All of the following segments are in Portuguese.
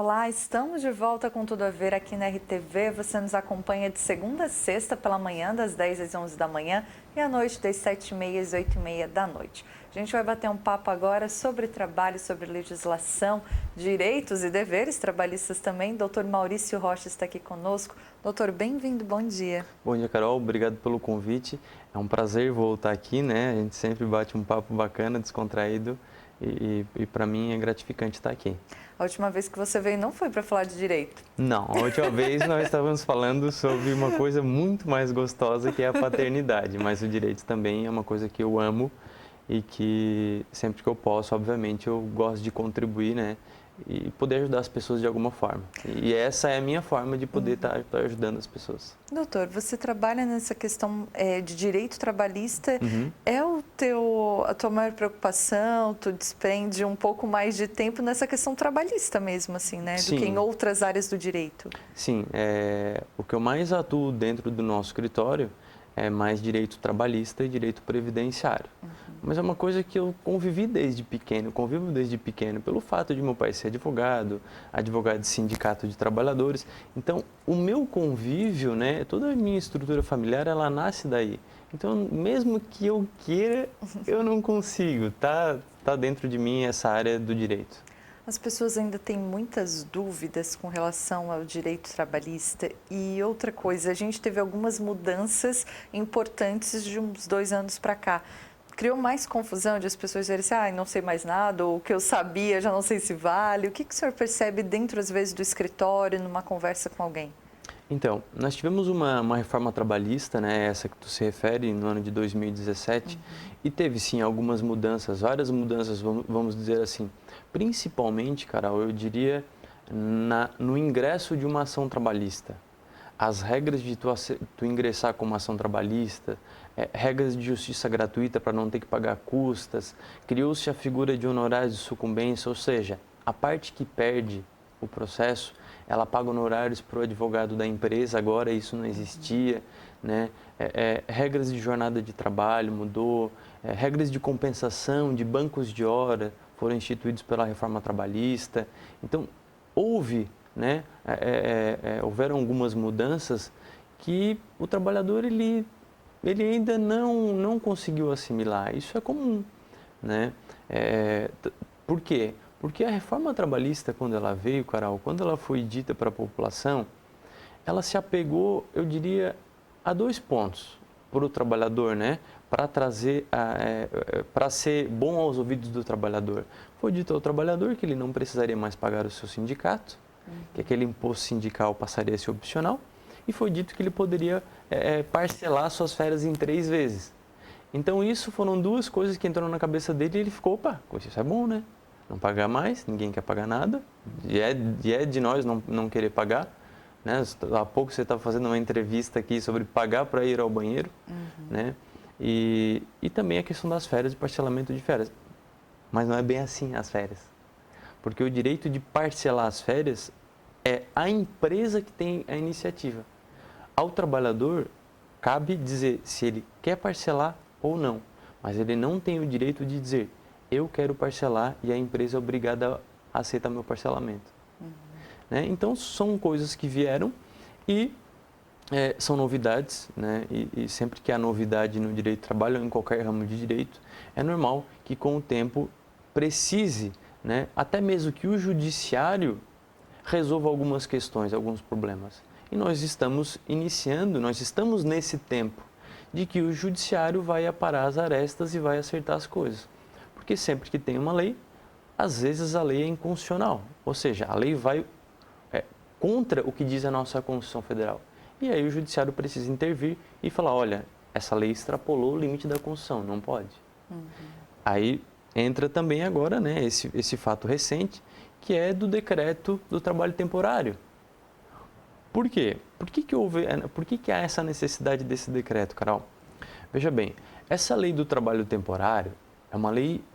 Olá, estamos de volta com Tudo a Ver aqui na RTV. Você nos acompanha de segunda a sexta pela manhã, das 10 às 11 da manhã e à noite, das 7h30 às 8h30 da noite. A gente vai bater um papo agora sobre trabalho, sobre legislação, direitos e deveres trabalhistas também. Doutor Maurício Rocha está aqui conosco. Doutor, bem-vindo, bom dia. Bom dia, Carol. Obrigado pelo convite. É um prazer voltar aqui, né? A gente sempre bate um papo bacana, descontraído e para mim é gratificante estar aqui. A última vez que você veio não foi para falar de direito. Não, a última vez nós estávamos falando sobre uma coisa muito mais gostosa que é a paternidade, mas o direito também é uma coisa que eu amo e que sempre que eu posso, obviamente, eu gosto de contribuir, né? E poder ajudar as pessoas de alguma forma. E essa é a minha forma de poder estar ajudando as pessoas. Doutor, você trabalha nessa questão de direito trabalhista. É a tua maior preocupação? Tu despende um pouco mais de tempo nessa questão trabalhista mesmo, assim, né? Sim. Do que em outras áreas do direito? Sim, o que eu mais atuo dentro do nosso escritório é mais direito trabalhista e direito previdenciário. Mas é uma coisa que eu convivo desde pequeno pelo fato de meu pai ser advogado de sindicato de trabalhadores. Então, o meu convívio, né, toda a minha estrutura familiar, ela nasce daí. Então, mesmo que eu queira, eu não consigo. Tá dentro de mim essa área do direito. As pessoas ainda têm muitas dúvidas com relação ao direito trabalhista. E outra coisa, a gente teve algumas mudanças importantes de uns 2 anos para cá. Criou mais confusão de as pessoas dizerem assim, não sei mais nada, ou o que eu sabia já não sei se vale. O que o senhor percebe dentro, às vezes, do escritório, numa conversa com alguém? Então, nós tivemos uma reforma trabalhista, né, essa que tu se refere, no ano de 2017, e teve sim algumas mudanças, várias mudanças, vamos dizer assim, principalmente, Carol, eu diria, no ingresso de uma ação trabalhista. As regras de tu ingressar com uma ação trabalhista, regras de justiça gratuita para não ter que pagar custas, criou-se a figura de honorários de sucumbência, ou seja, a parte que perde o processo, ela paga honorários para o advogado da empresa, agora isso não existia, né? Regras de jornada de trabalho mudou, regras de compensação de bancos de hora foram instituídos pela reforma trabalhista. Então, né, houveram algumas mudanças que o trabalhador ele ainda não conseguiu assimilar. Isso é comum, né? Por quê? Porque a reforma trabalhista, quando ela veio, Carol, quando ela foi dita para a população, ela se apegou, eu diria, a 2 pontos para o trabalhador, né? Para trazer, para ser bom aos ouvidos do trabalhador. Foi dito ao trabalhador que ele não precisaria mais pagar o seu sindicato, que aquele imposto sindical passaria a ser opcional, e foi dito que ele poderia parcelar suas férias em 3 vezes. Então, isso foram 2 coisas que entraram na cabeça dele e ele ficou, opa, isso é bom, né? Não pagar mais, ninguém quer pagar nada, e é de nós não querer pagar, né? Há pouco você estava fazendo uma entrevista aqui sobre pagar para ir ao banheiro, né? E também a questão das férias e parcelamento de férias. Mas não é bem assim as férias, porque o direito de parcelar as férias é a empresa que tem a iniciativa. Ao trabalhador, cabe dizer se ele quer parcelar ou não, mas ele não tem o direito de dizer eu quero parcelar e a empresa é obrigada a aceitar meu parcelamento. Né? Então, são coisas que vieram e são novidades, né? E sempre que há novidade no direito do trabalho ou em qualquer ramo de direito, é normal que com o tempo precise, né? Até mesmo que o judiciário resolva algumas questões, alguns problemas. E nós estamos nesse tempo de que o judiciário vai aparar as arestas e vai acertar as coisas. Porque sempre que tem uma lei, às vezes a lei é inconstitucional, ou seja, a lei vai contra o que diz a nossa Constituição Federal. E aí o judiciário precisa intervir e falar, olha, essa lei extrapolou o limite da Constituição, não pode. Aí entra também agora, né, esse fato recente, que é do decreto do trabalho temporário. Por quê? Por que há essa necessidade desse decreto, Carol? Veja bem, essa lei do trabalho temporário é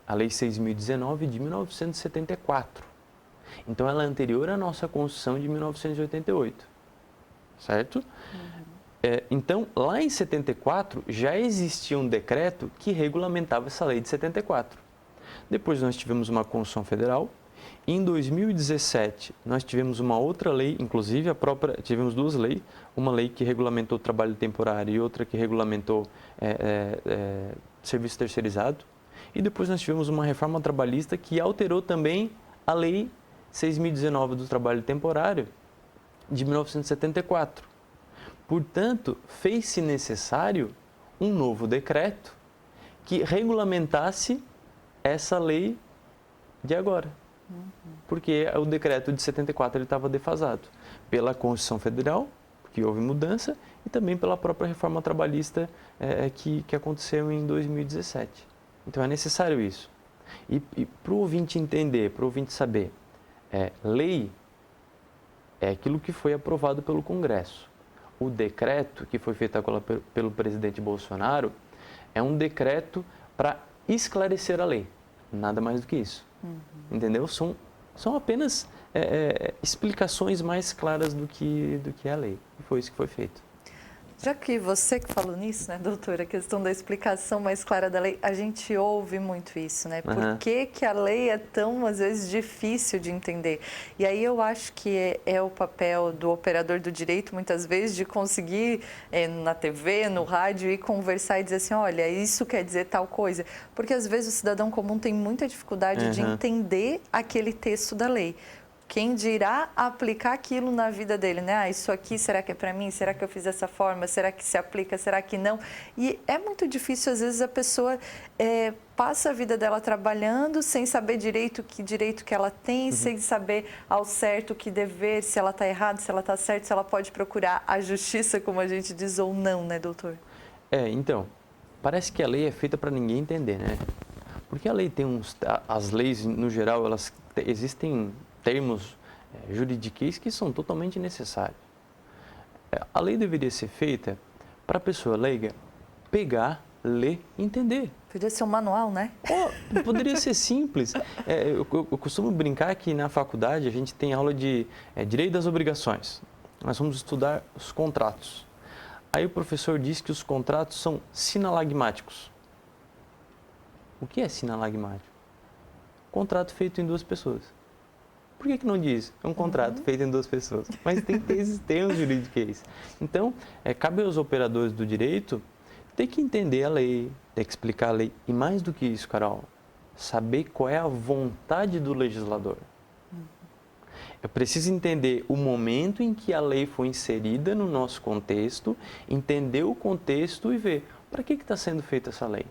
a Lei 6.019 de 1974. Então, ela é anterior à nossa Constituição de 1988, certo? Então, lá em 74, já existia um decreto que regulamentava essa lei de 74. Depois nós tivemos uma Constituição Federal Em 2017, nós tivemos uma outra lei, inclusive tivemos duas leis, uma lei que regulamentou o trabalho temporário e outra que regulamentou serviço terceirizado. E depois nós tivemos uma reforma trabalhista que alterou também a Lei 6.019 do trabalho temporário de 1974. Portanto, fez-se necessário um novo decreto que regulamentasse essa lei de agora. Porque o decreto de 74 estava defasado pela Constituição Federal, que houve mudança, e também pela própria reforma trabalhista que aconteceu em 2017. Então é necessário isso. E para o ouvinte entender, para o ouvinte saber, lei é aquilo que foi aprovado pelo Congresso. O decreto que foi feito agora pelo presidente Bolsonaro é um decreto para esclarecer a lei. Nada mais do que isso. Entendeu? São apenas explicações mais claras do que é a lei. E foi isso que foi feito. Já que você que falou nisso, né, doutora, a questão da explicação mais clara da lei, a gente ouve muito isso, né? Por que a lei é tão, às vezes, difícil de entender? E aí eu acho que é o papel do operador do direito, muitas vezes, de conseguir, na TV, no rádio, ir conversar e dizer assim, olha, isso quer dizer tal coisa. Porque, às vezes, o cidadão comum tem muita dificuldade de entender aquele texto da lei. Quem dirá aplicar aquilo na vida dele, né? Ah, isso aqui, será que é para mim? Será que eu fiz dessa forma? Será que se aplica? Será que não? E é muito difícil, às vezes, a pessoa passa a vida dela trabalhando sem saber direito que ela tem, sem saber ao certo que dever, se ela está errada, se ela está certa, se ela pode procurar a justiça, como a gente diz, ou não, né, doutor? Então, parece que a lei é feita para ninguém entender, né? Porque a lei tem as leis, no geral, existem termos juridiquês que são totalmente necessários. A lei deveria ser feita para a pessoa leiga pegar, ler e entender. Podia ser um manual, né? Poderia ser simples. Eu costumo brincar que na faculdade a gente tem aula de direito das obrigações. Nós vamos estudar os contratos. Aí o professor diz que os contratos são sinalagmáticos. O que é sinalagmático? Contrato feito em duas pessoas. Por que não diz? É um contrato feito em duas pessoas. Mas tem que ter esses termos jurídicos. Então, cabe aos operadores do direito ter que entender a lei, ter que explicar a lei. E mais do que isso, Carol, saber qual é a vontade do legislador. Eu preciso entender o momento em que a lei foi inserida no nosso contexto, entender o contexto e ver para que está sendo feita essa lei.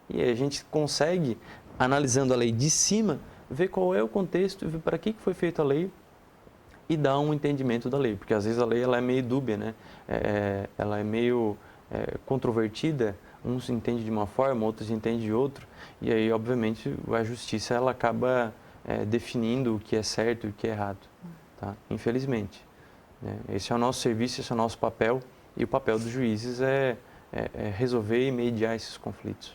E aí a gente consegue, analisando a lei de cima, ver qual é o contexto, ver para que foi feita a lei e dar um entendimento da lei. Porque às vezes a lei ela é meio dúbia, né? Ela é meio controvertida, uns entendem de uma forma, outros entendem de outra. E aí, obviamente, a justiça ela acaba definindo o que é certo e o que é errado. Tá? Infelizmente. Né? Esse é o nosso serviço, esse é o nosso papel. E o papel dos juízes é resolver e mediar esses conflitos.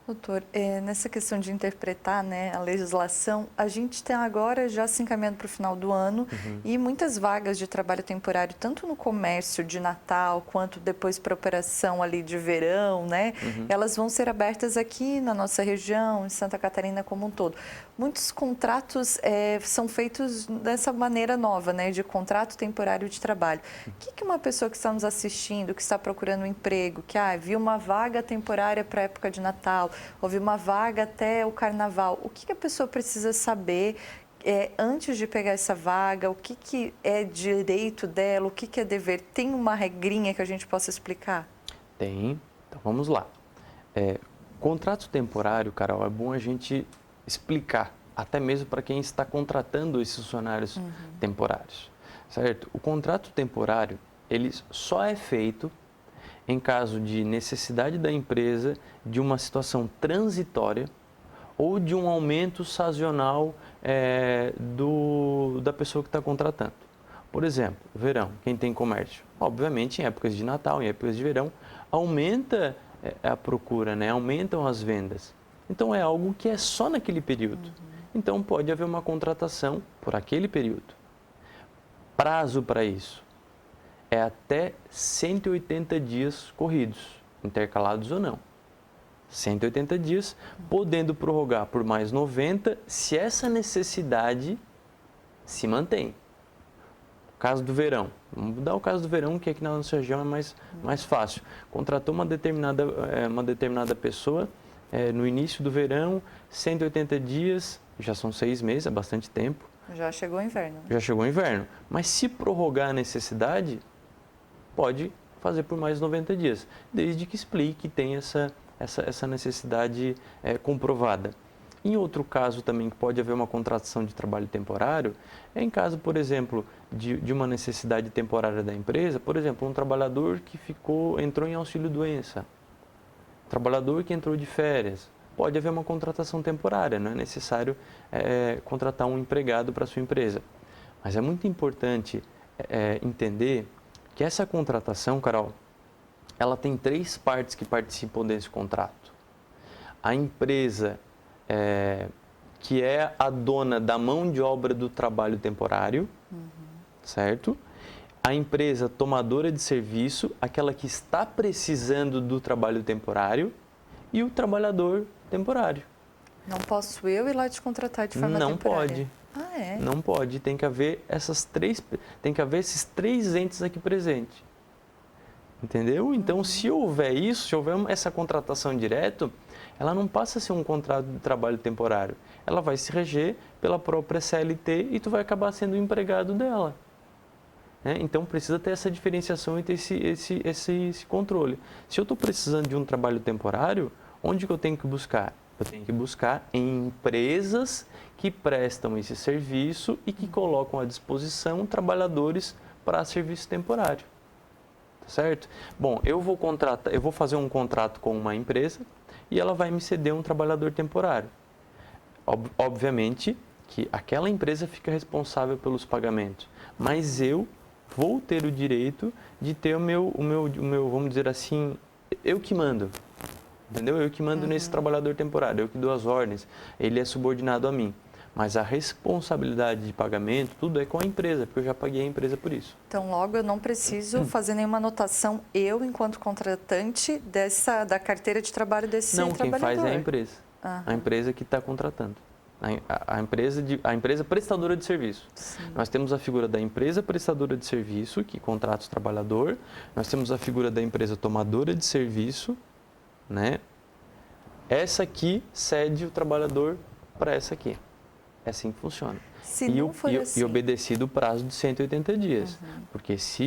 Doutor, nessa questão de interpretar, né, a legislação, a gente está agora já se encaminhando para o final do ano e muitas vagas de trabalho temporário, tanto no comércio de Natal, quanto depois para operação ali de verão, né, elas vão ser abertas aqui na nossa região, em Santa Catarina como um todo. Muitos contratos são feitos dessa maneira nova, né, de contrato temporário de trabalho. O que uma pessoa que está nos assistindo, que está procurando um emprego, que viu uma vaga temporária para a época de Natal, houve uma vaga até o carnaval. O que a pessoa precisa saber antes de pegar essa vaga? O que é direito dela? O que é dever? Tem uma regrinha que a gente possa explicar? Tem. Então, vamos lá. Contrato temporário, Carol, é bom a gente explicar, até mesmo para quem está contratando esses funcionários temporários. Certo? O contrato temporário, ele só é feito em caso de necessidade da empresa, de uma situação transitória ou de um aumento sazonal da pessoa que está contratando. Por exemplo, verão, quem tem comércio, obviamente em épocas de Natal, em épocas de verão, aumenta a procura, né? Aumentam as vendas. Então é algo que é só naquele período. Então pode haver uma contratação por aquele período. Prazo para isso é até 180 dias corridos, intercalados ou não. 180 dias, podendo prorrogar por mais 90, se essa necessidade se mantém. Caso do verão. Vamos dar o caso do verão, que aqui na nossa região é mais fácil. Contratou uma determinada pessoa no início do verão, 180 dias, já são 6 meses, é bastante tempo. Já chegou o inverno. Já chegou o inverno. Mas se prorrogar a necessidade, pode fazer por mais 90 dias, desde que explique que tem essa necessidade comprovada. Em outro caso também que pode haver uma contratação de trabalho temporário, é em caso, por exemplo, de uma necessidade temporária da empresa, por exemplo, um trabalhador que entrou em auxílio-doença, trabalhador que entrou de férias, pode haver uma contratação temporária, não é necessário contratar um empregado para a sua empresa. Mas é muito importante entender que essa contratação, Carol, ela tem 3 partes que participam desse contrato. A empresa que é a dona da mão de obra do trabalho temporário, certo? A empresa tomadora de serviço, aquela que está precisando do trabalho temporário, e o trabalhador temporário. Não posso eu ir lá te contratar de forma Não temporária? pode. Ah, é? Não pode. Tem que haver esses 3 entes aqui presentes. Entendeu? Então, se houver isso, se houver essa contratação direta, ela não passa a ser um contrato de trabalho temporário. Ela vai se reger pela própria CLT e tu vai acabar sendo o empregado dela. Então, precisa ter essa diferenciação e ter esse controle. Se eu estou precisando de um trabalho temporário, onde que eu tenho que buscar? Eu tenho que buscar em empresas que prestam esse serviço e que colocam à disposição trabalhadores para serviço temporário. Tá certo? Bom, eu vou fazer um contrato com uma empresa e ela vai me ceder um trabalhador temporário. Obviamente que aquela empresa fica responsável pelos pagamentos, mas eu vou ter o direito de ter o meu, vamos dizer assim, eu que mando. Entendeu? Eu que mando nesse trabalhador temporário, eu que dou as ordens, ele é subordinado a mim. Mas a responsabilidade de pagamento, tudo é com a empresa, porque eu já paguei a empresa por isso. Então, logo, eu não preciso fazer nenhuma anotação, eu, enquanto contratante, da carteira de trabalho desse trabalhador. Não, quem faz é a empresa. A empresa que está contratando. A empresa prestadora de serviço. Sim. Nós temos a figura da empresa prestadora de serviço, que contrata o trabalhador. Nós temos a figura da empresa tomadora de serviço, né? Essa aqui cede o trabalhador para essa aqui. É assim que funciona. Se não for assim... E obedecido o prazo de 180 dias. Porque se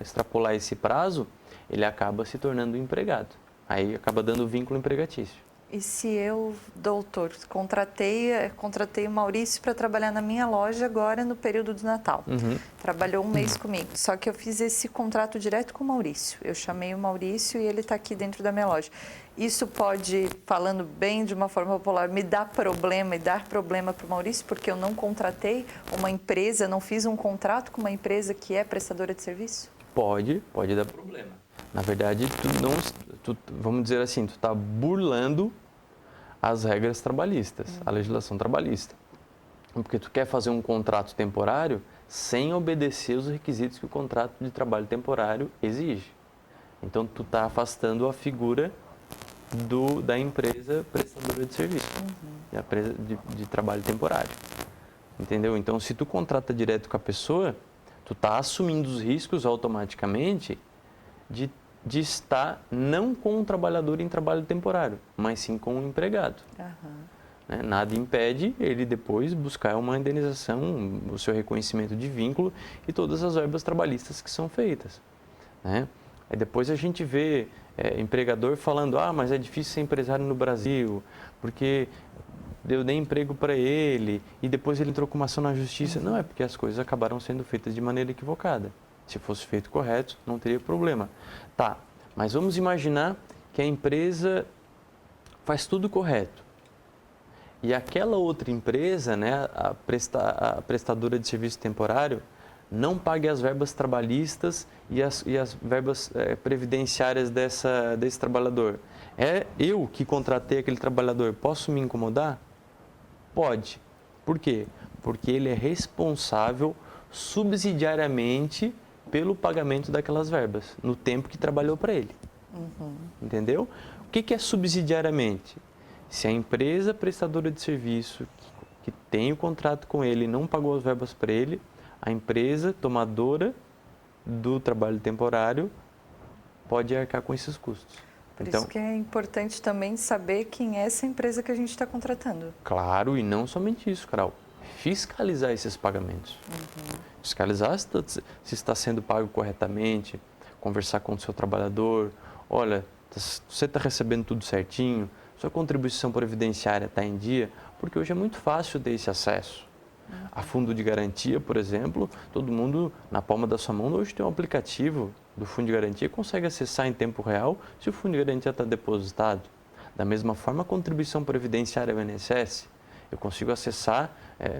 extrapolar esse prazo, ele acaba se tornando um empregado. Aí acaba dando vínculo empregatício. E se eu, doutor, contratei o Maurício para trabalhar na minha loja agora no período do Natal. Trabalhou um mês comigo, só que eu fiz esse contrato direto com o Maurício. Eu chamei o Maurício e ele está aqui dentro da minha loja. Isso pode, falando bem de uma forma popular, me dar problema e dar problema para o Maurício, porque eu não contratei uma empresa, não fiz um contrato com uma empresa que é prestadora de serviço? Pode dar problema. Na verdade, vamos dizer assim, tu está burlando as regras trabalhistas, a legislação trabalhista. Porque tu quer fazer um contrato temporário sem obedecer os requisitos que o contrato de trabalho temporário exige. Então, tu está afastando a figura da empresa prestadora de serviço, da empresa de trabalho temporário. Entendeu? Então, se tu contrata direto com a pessoa, tu está assumindo os riscos automaticamente de estar não com um trabalhador em trabalho temporário, mas sim com um empregado. Nada impede ele depois buscar uma indenização, o seu reconhecimento de vínculo e todas as verbas trabalhistas que são feitas. Aí depois a gente vê empregador falando, mas é difícil ser empresário no Brasil, porque eu dei emprego para ele e depois ele entrou com uma ação na justiça. Não, é porque as coisas acabaram sendo feitas de maneira equivocada. Se fosse feito correto, não teria problema. Tá, mas vamos imaginar que a empresa faz tudo correto. E aquela outra empresa, a prestadora de serviço temporário, não pague as verbas trabalhistas e as verbas previdenciárias desse trabalhador. Eu que contratei aquele trabalhador, posso me incomodar? Pode. Por quê? Porque ele é responsável subsidiariamente pelo pagamento daquelas verbas, no tempo que trabalhou para ele. Entendeu? O que é subsidiariamente? Se a empresa prestadora de serviço que tem o contrato com ele não pagou as verbas para ele, a empresa tomadora do trabalho temporário pode arcar com esses custos. Por isso que é importante também saber quem é essa empresa que a gente está contratando. Claro, e não somente isso, Carol. Fiscalizar esses pagamentos. Fiscalizar se está sendo pago corretamente, conversar com o seu trabalhador. Olha, você está recebendo tudo certinho, sua contribuição previdenciária está em dia, porque hoje é muito fácil ter esse acesso. A fundo de garantia, por exemplo, todo mundo na palma da sua mão hoje tem um aplicativo do fundo de garantia e consegue acessar em tempo real se o fundo de garantia está depositado. Da mesma forma, a contribuição previdenciária do INSS, eu consigo acessar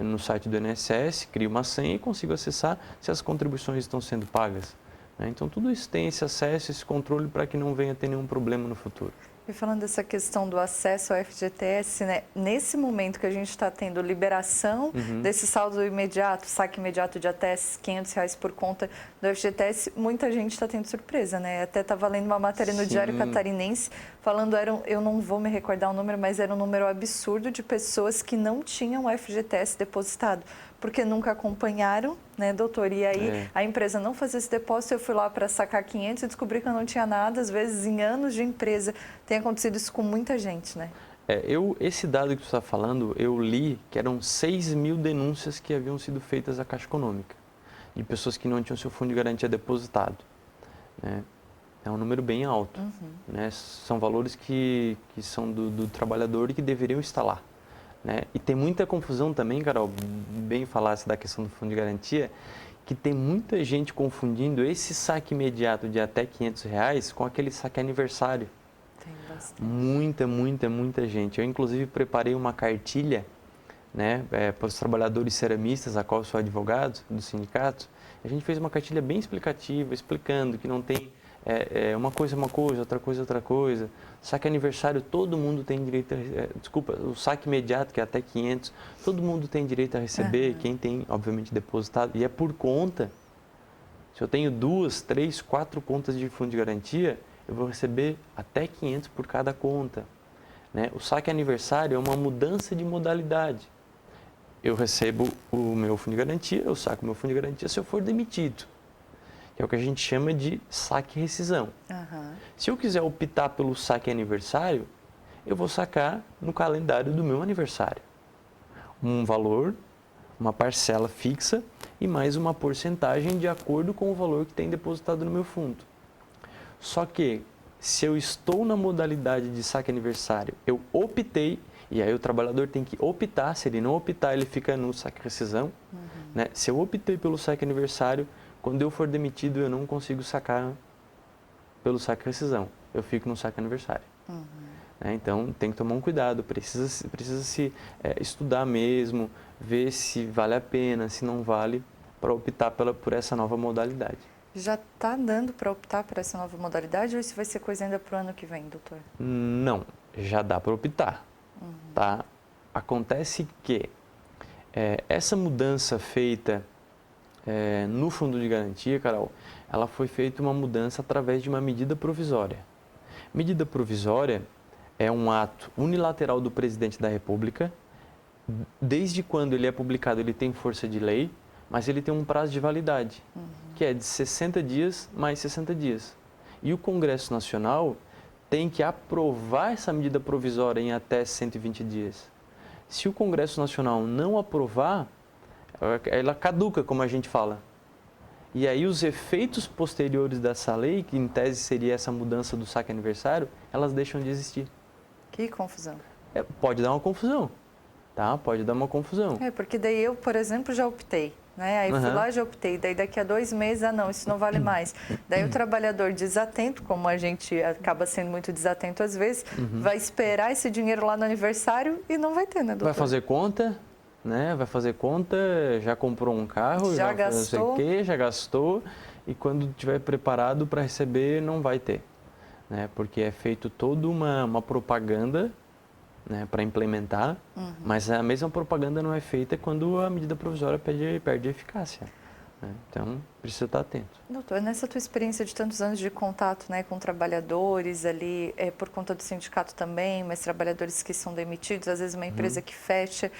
no site do INSS, crio uma senha e consigo acessar se as contribuições estão sendo pagas. Então, tudo isso tem esse acesso, esse controle para que não venha ter nenhum problema no futuro. E falando dessa questão do acesso ao FGTS, né, nesse momento que a gente está tendo liberação desse saldo imediato, saque imediato de até R$500 por conta do FGTS, muita gente está tendo surpresa, né? Até estava lendo uma matéria no Diário Catarinense falando, eu não vou me recordar o número, mas era um número absurdo de pessoas que não tinham o FGTS depositado, porque nunca acompanharam, né, doutor? E aí a empresa não fazia esse depósito, eu fui lá para sacar 500 e descobri que eu não tinha nada. Às vezes, em anos de empresa, tem acontecido isso com muita gente, né? Esse dado que você está falando, eu li que eram 6 mil denúncias que haviam sido feitas à Caixa Econômica, de pessoas que não tinham seu fundo de garantia depositado. Né? É um número bem alto. Né? São valores que são do trabalhador e que deveriam estar lá. Né? E tem muita confusão também, Carol, bem falasse da questão do fundo de garantia, que tem muita gente confundindo esse saque imediato de até R$500 com aquele saque aniversário. Tem bastante. Muita gente. Eu, inclusive, preparei uma cartilha, né, para os trabalhadores ceramistas, a qual eu sou advogado do sindicato. A gente fez uma cartilha bem explicativa, explicando que não tem uma coisa, outra coisa. Saque aniversário, todo mundo tem direito a... o saque imediato, que é até 500, todo mundo tem direito a receber, quem tem, obviamente, depositado. E é por conta. Se eu tenho 2, 3, 4 contas de fundo de garantia, eu vou receber até 500 por cada conta. Né? O saque aniversário é uma mudança de modalidade. Eu recebo o meu fundo de garantia, eu saco o meu fundo de garantia se eu for demitido. Que é o que a gente chama de saque rescisão. Se eu quiser optar pelo saque aniversário, eu vou sacar no calendário do meu aniversário. Um valor, uma parcela fixa e mais uma porcentagem de acordo com o valor que tem depositado no meu fundo. Só que, se eu estou na modalidade de saque aniversário, eu optei, e aí o trabalhador tem que optar, se ele não optar, ele fica no saque rescisão. Né? Se eu optei pelo saque aniversário, quando eu for demitido, eu não consigo sacar pelo saque rescisão. Eu fico no saque aniversário. Né? Então, tem que tomar um cuidado. Precisa se estudar mesmo, ver se vale a pena, se não vale, para optar por essa nova modalidade. Já está dando para optar por essa nova modalidade ou isso vai ser coisa ainda para o ano que vem, doutor? Não, já dá para optar. Tá? Acontece que essa mudança feita no fundo de garantia, Carol, ela foi feita uma mudança através de uma medida provisória. Medida provisória é um ato unilateral do presidente da República. Desde quando ele é publicado, ele tem força de lei, mas ele tem um prazo de validade, que é de 60 dias mais 60 dias. E o Congresso Nacional tem que aprovar essa medida provisória em até 120 dias. Se o Congresso Nacional não aprovar, ela caduca, como a gente fala. E aí os efeitos posteriores dessa lei, que em tese seria essa mudança do saque aniversário, elas deixam de existir. Que confusão. Pode dar uma confusão, tá? Pode dar uma confusão. Porque daí eu, por exemplo, já optei. Né? Aí fui lá e já optei, daí daqui a 2 meses, não, isso não vale mais. Daí o trabalhador desatento, como a gente acaba sendo muito desatento às vezes, vai esperar esse dinheiro lá no aniversário e não vai ter, né, doutor? Vai fazer conta, né? Vai fazer conta, já comprou um carro, já gastou, não sei o quê, já gastou, e quando estiver preparado para receber, não vai ter. Né? Porque é feito toda uma propaganda, né, para implementar, mas a mesma propaganda não é feita quando a medida provisória perde eficácia. né? Então, precisa estar atento. Doutor, nessa tua experiência de tantos anos de contato, né, com trabalhadores ali, por conta do sindicato também, mas trabalhadores que são demitidos, às vezes uma empresa que fecha,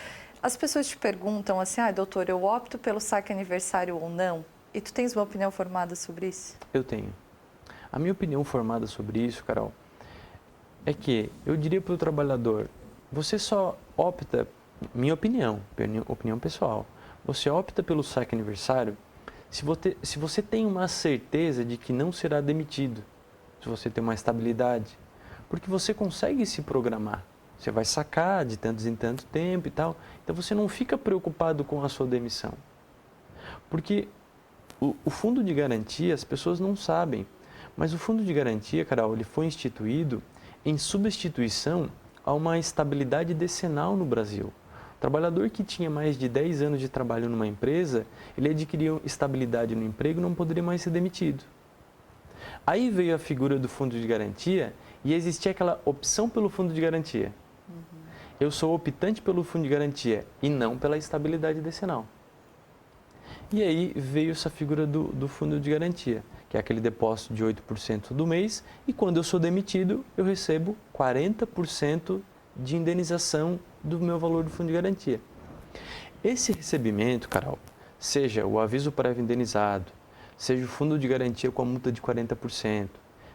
as pessoas te perguntam assim, doutor, eu opto pelo saque aniversário ou não? E tu tens uma opinião formada sobre isso? Eu tenho. A minha opinião formada sobre isso, Carol, é que eu diria para o trabalhador, você só opta, minha opinião pessoal, você opta pelo saque aniversário se você tem uma certeza de que não será demitido, se você tem uma estabilidade, porque você consegue se programar. Você vai sacar de tantos em tanto tempo e tal, então você não fica preocupado com a sua demissão. Porque o fundo de garantia, as pessoas não sabem, mas o fundo de garantia, Carol, ele foi instituído em substituição a uma estabilidade decenal no Brasil. O trabalhador que tinha mais de 10 anos de trabalho numa empresa, ele adquiria estabilidade no emprego e não poderia mais ser demitido. Aí veio a figura do fundo de garantia e existia aquela opção pelo fundo de garantia. Eu sou optante pelo fundo de garantia e não pela estabilidade decenal. E aí veio essa figura do fundo de garantia, que é aquele depósito de 8% do mês, e quando eu sou demitido, eu recebo 40% de indenização do meu valor do fundo de garantia. Esse recebimento, Carol, seja o aviso prévio indenizado, seja o fundo de garantia com a multa de 40%,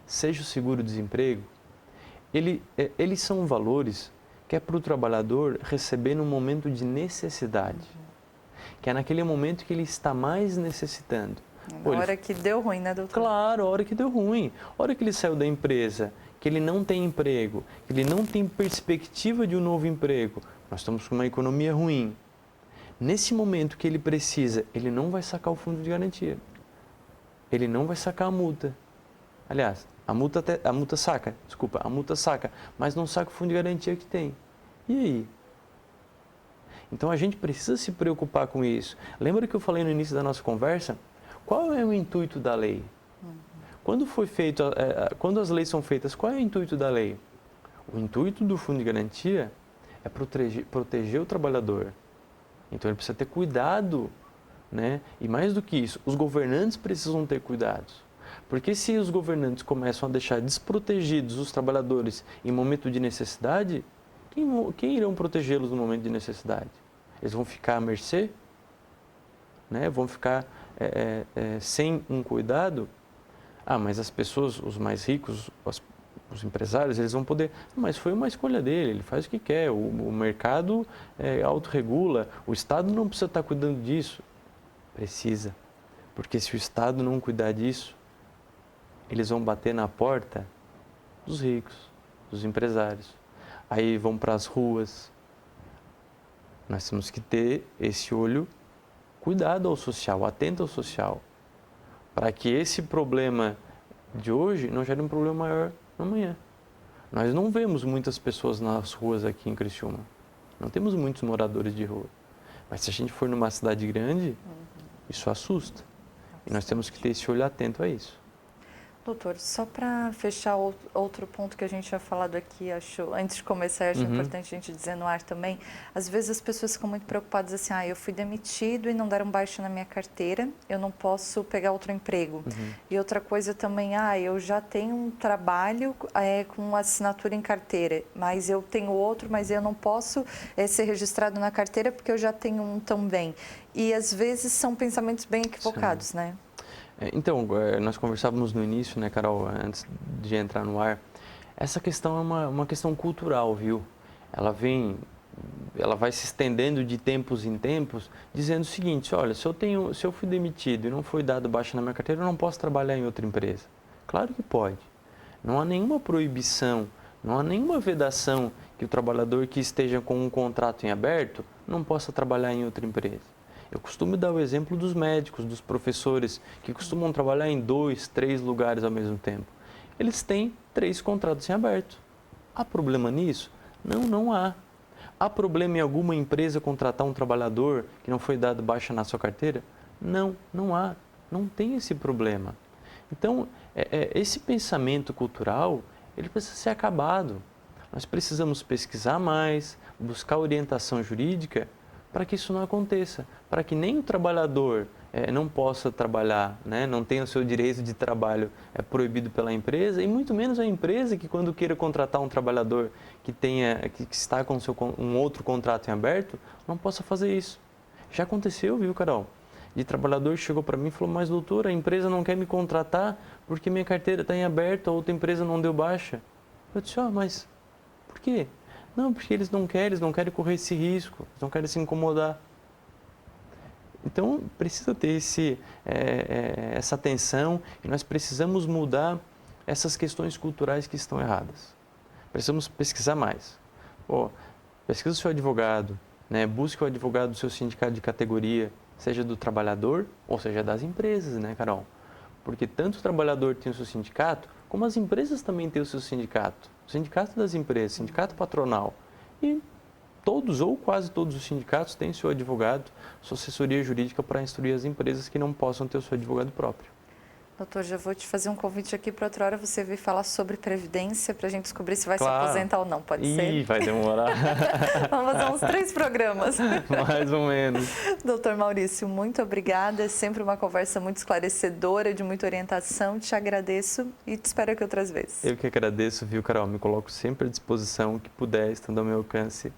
seja o seguro-desemprego, eles são valores que é para o trabalhador receber num momento de necessidade, que é naquele momento que ele está mais necessitando. Na hora que deu ruim, né, doutor? Claro, a hora que deu ruim. A hora que ele saiu da empresa, que ele não tem emprego, que ele não tem perspectiva de um novo emprego, nós estamos com uma economia ruim. Nesse momento que ele precisa, ele não vai sacar o fundo de garantia. Ele não vai sacar a multa. Aliás, a multa saca, mas não saca o fundo de garantia que tem. E aí? Então a gente precisa se preocupar com isso. Lembra que eu falei no início da nossa conversa? Qual é o intuito da lei? Quando as leis são feitas, qual é o intuito da lei? O intuito do fundo de garantia é proteger o trabalhador. Então ele precisa ter cuidado, né? E mais do que isso, os governantes precisam ter cuidados. Porque se os governantes começam a deixar desprotegidos os trabalhadores em momento de necessidade, quem irão protegê-los no momento de necessidade? Eles vão ficar à mercê? Né? Vão ficar sem um cuidado? Mas as pessoas, os mais ricos, os empresários, eles vão poder... Mas foi uma escolha dele, ele faz o que quer, o mercado autorregula, o Estado não precisa estar cuidando disso. Precisa, porque se o Estado não cuidar disso, eles vão bater na porta dos ricos, dos empresários. Aí vão para as ruas. Nós temos que ter esse olho cuidado ao social, atento ao social, para que esse problema de hoje não gere um problema maior amanhã. Nós não vemos muitas pessoas nas ruas aqui em Criciúma. Não temos muitos moradores de rua. Mas se a gente for numa cidade grande, isso assusta. E nós temos que ter esse olho atento a isso. Doutor, só para fechar outro ponto que a gente tinha falado aqui, antes de começar, acho importante a gente dizer no ar também, às vezes as pessoas ficam muito preocupadas assim, eu fui demitido e não deram baixa na minha carteira, eu não posso pegar outro emprego. E outra coisa também, eu já tenho um trabalho com assinatura em carteira, mas eu tenho outro, mas eu não posso ser registrado na carteira porque eu já tenho um também. E às vezes são pensamentos bem equivocados, né? Então, nós conversávamos no início, né, Carol, antes de entrar no ar, essa questão é uma questão cultural, viu? Ela vai se estendendo de tempos em tempos, dizendo o seguinte, olha, se eu fui demitido e não foi dado baixa na minha carteira, eu não posso trabalhar em outra empresa. Claro que pode. Não há nenhuma proibição, não há nenhuma vedação que o trabalhador que esteja com um contrato em aberto não possa trabalhar em outra empresa. Eu costumo dar o exemplo dos médicos, dos professores, que costumam trabalhar em 2, 3 lugares ao mesmo tempo. Eles têm 3 contratos em aberto. Há problema nisso? Não há. Há problema em alguma empresa contratar um trabalhador que não foi dado baixa na sua carteira? Não há. Não tem esse problema. Então, esse pensamento cultural, ele precisa ser acabado. Nós precisamos pesquisar mais, buscar orientação jurídica, para que isso não aconteça, para que nem o trabalhador não possa trabalhar, né? Não tenha o seu direito de trabalho proibido pela empresa, e muito menos a empresa que, quando queira contratar um trabalhador que está com um outro contrato em aberto, não possa fazer isso. Já aconteceu, viu, Carol? De trabalhador chegou para mim e falou: mas doutor, a empresa não quer me contratar porque minha carteira está em aberto, a outra empresa não deu baixa. Eu disse: mas por quê? Não, porque eles não querem correr esse risco, eles não querem se incomodar. Então, precisa ter essa atenção, e nós precisamos mudar essas questões culturais que estão erradas. Precisamos pesquisar mais. Pesquisa o seu advogado, né? Busque o advogado do seu sindicato de categoria, seja do trabalhador ou seja das empresas, né, Carol? Porque tanto o trabalhador tem o seu sindicato, como as empresas também têm o seu sindicato. O sindicato das empresas, sindicato patronal. E todos ou quase todos os sindicatos têm seu advogado, sua assessoria jurídica para instruir as empresas que não possam ter o seu advogado próprio. Doutor, já vou te fazer um convite aqui para outra hora você vir falar sobre previdência para a gente descobrir se vai se aposentar ou não, pode ser? Vai demorar. Vamos fazer uns 3 programas. Mais ou menos. Doutor Maurício, muito obrigada. É sempre uma conversa muito esclarecedora, de muita orientação. Te agradeço e te espero aqui outras vezes. Eu que agradeço, viu, Carol? Me coloco sempre à disposição, o que puder, estando ao meu alcance.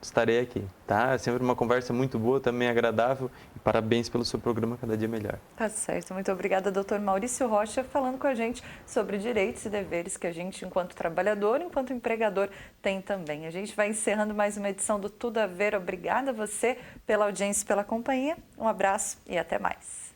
Estarei aqui, tá? É sempre uma conversa muito boa, também agradável, e parabéns pelo seu programa Cada Dia Melhor. Tá certo, muito obrigada, doutor Maurício Rocha, falando com a gente sobre direitos e deveres que a gente, enquanto trabalhador, enquanto empregador, tem também. A gente vai encerrando mais uma edição do Tudo a Ver. Obrigada a você pela audiência e pela companhia. Um abraço e até mais.